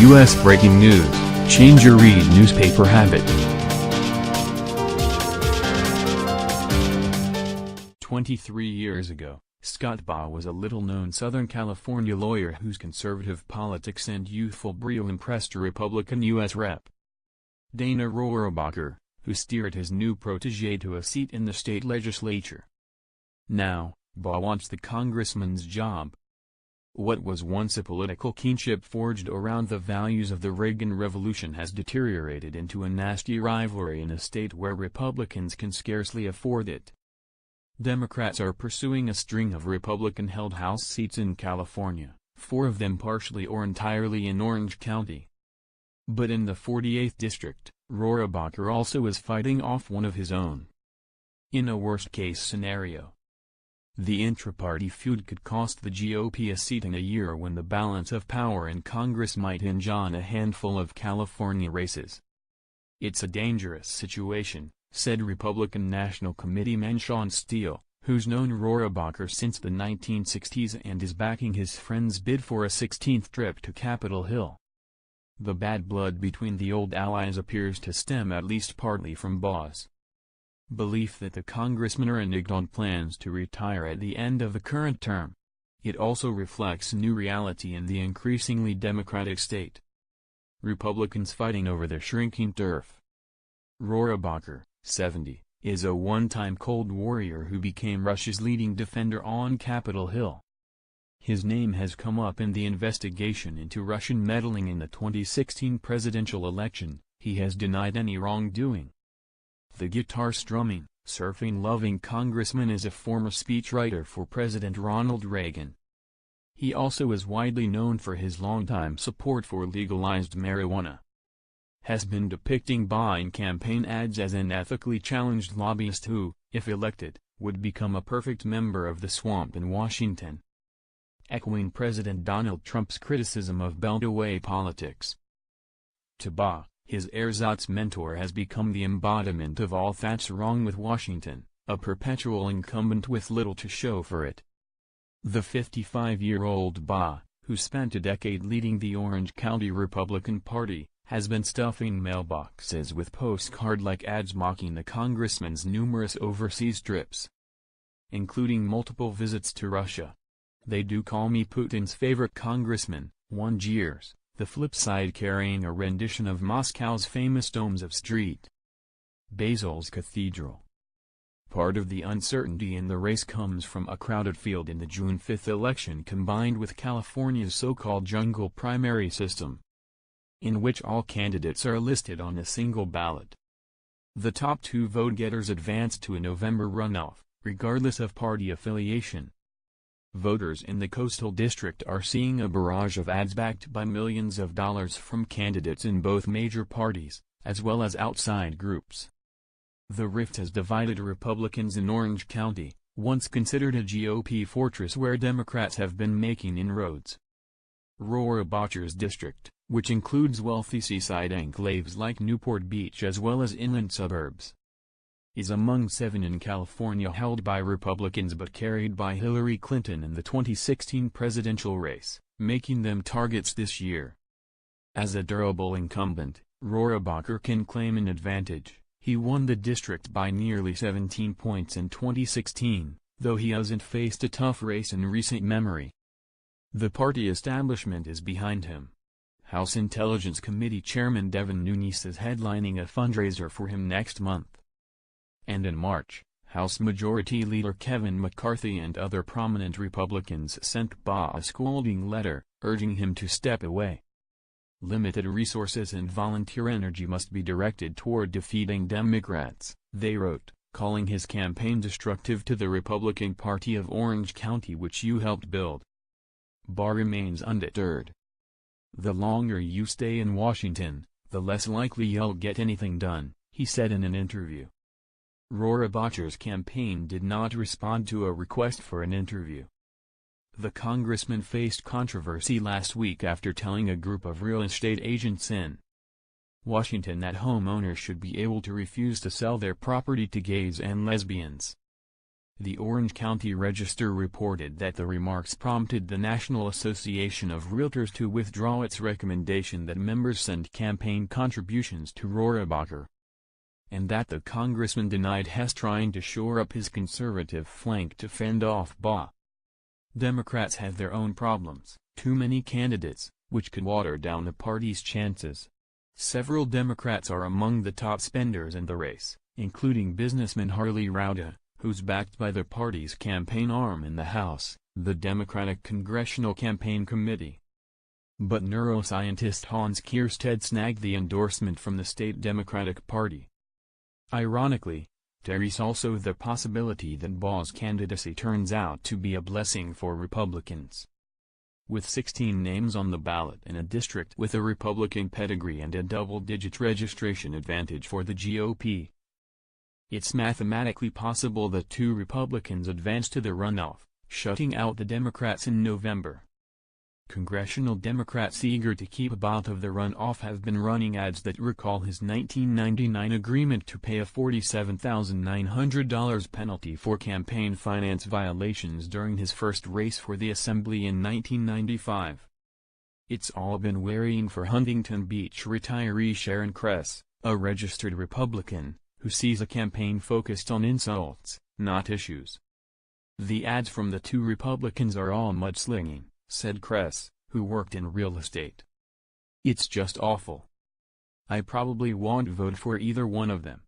U.S. breaking news, change your read newspaper habit. 23 years ago, Scott Baugh was a little-known Southern California lawyer whose conservative politics and youthful brio impressed Republican U.S. Rep. Dana Rohrabacher, who steered his new protege to a seat in the state legislature. Now, Baugh wants the congressman's job. What was once a political kinship forged around the values of the Reagan Revolution has deteriorated into a nasty rivalry in a state where Republicans can scarcely afford it. Democrats are pursuing a string of Republican-held House seats in California, 4 of them partially or entirely in Orange County. But in the 48th district, Rohrabacher also is fighting off one of his own. In a worst-case scenario, the intraparty feud could cost the GOP a seat in a year when the balance of power in Congress might hinge on a handful of California races. "It's a dangerous situation," said Republican National Committeeman Sean Steele, who's known Rohrabacher since the 1960s and is backing his friend's bid for a 16th trip to Capitol Hill. The bad blood between the old allies appears to stem at least partly from Baugh's belief that the congressmen are reneged on plans to retire at the end of the current term. It also reflects new reality in the increasingly Democratic state. Republicans fighting over their shrinking turf. Rohrabacher, 70, is a one-time Cold Warrior who became Russia's leading defender on Capitol Hill. His name has come up in the investigation into Russian meddling in the 2016 presidential election. He has denied any wrongdoing. The guitar-strumming, surfing-loving congressman is a former speechwriter for President Ronald Reagan. He also is widely known for his longtime support for legalized marijuana. Has been depicting Baugh in campaign ads as an ethically challenged lobbyist who, if elected, would become a perfect member of the swamp in Washington. Echoing President Donald Trump's criticism of Beltway politics. To Baugh, his ersatz mentor has become the embodiment of all that's wrong with Washington, a perpetual incumbent with little to show for it. The 55-year-old Baugh, who spent a decade leading the Orange County Republican Party, has been stuffing mailboxes with postcard-like ads mocking the congressman's numerous overseas trips, including multiple visits to Russia. "They do call me Putin's favorite congressman," one jeers, the flip side carrying a rendition of Moscow's famous domes of St. Basil's Cathedral. Part of the uncertainty in the race comes from a crowded field in the June 5 election combined with California's so-called jungle primary system, in which all candidates are listed on a single ballot. The top 2 vote-getters advance to a November runoff, regardless of party affiliation. Voters in the Coastal District are seeing a barrage of ads backed by millions of dollars from candidates in both major parties, as well as outside groups. The rift has divided Republicans in Orange County, once considered a GOP fortress where Democrats have been making inroads. Rohrabacher's district, which includes wealthy seaside enclaves like Newport Beach as well as inland suburbs, is among 7 in California held by Republicans but carried by Hillary Clinton in the 2016 presidential race, making them targets this year. As a durable incumbent, Rohrabacher can claim an advantage. He won the district by nearly 17 points in 2016, though he hasn't faced a tough race in recent memory. The party establishment is behind him. House Intelligence Committee Chairman Devin Nunes is headlining a fundraiser for him next month. And in March, House Majority Leader Kevin McCarthy and other prominent Republicans sent Baugh a scolding letter, urging him to step away. Limited resources and volunteer energy must be directed toward defeating Democrats, they wrote, calling his campaign destructive to the Republican Party of Orange County which you helped build. Baugh remains undeterred. "The longer you stay in Washington, the less likely you'll get anything done," he said in an interview. Rohrabacher's campaign did not respond to a request for an interview. The congressman faced controversy last week after telling a group of real estate agents in Washington that homeowners should be able to refuse to sell their property to gays and lesbians. The Orange County Register reported that the remarks prompted the National Association of Realtors to withdraw its recommendation that members send campaign contributions to Rohrabacher, and that the congressman denied Hess trying to shore up his conservative flank to fend off Baugh. Democrats have their own problems, too many candidates, which could water down the party's chances. Several Democrats are among the top spenders in the race, including businessman Harley Rowda, who's backed by the party's campaign arm in the House, the Democratic Congressional Campaign Committee. But neuroscientist Hans Kierstead snagged the endorsement from the state Democratic Party. Ironically, there is also the possibility that Baugh's candidacy turns out to be a blessing for Republicans. With 16 names on the ballot in a district with a Republican pedigree and a double-digit registration advantage for the GOP, it's mathematically possible that 2 Republicans advance to the runoff, shutting out the Democrats in November. Congressional Democrats eager to keep Baugh out of the runoff have been running ads that recall his 1999 agreement to pay a $47,900 penalty for campaign finance violations during his first race for the Assembly in 1995. It's all been worrying for Huntington Beach retiree Sharon Kress, a registered Republican, who sees a campaign focused on insults, not issues. The ads from the 2 Republicans are all mudslinging, said Kress, who worked in real estate. It's just awful. I probably won't vote for either one of them.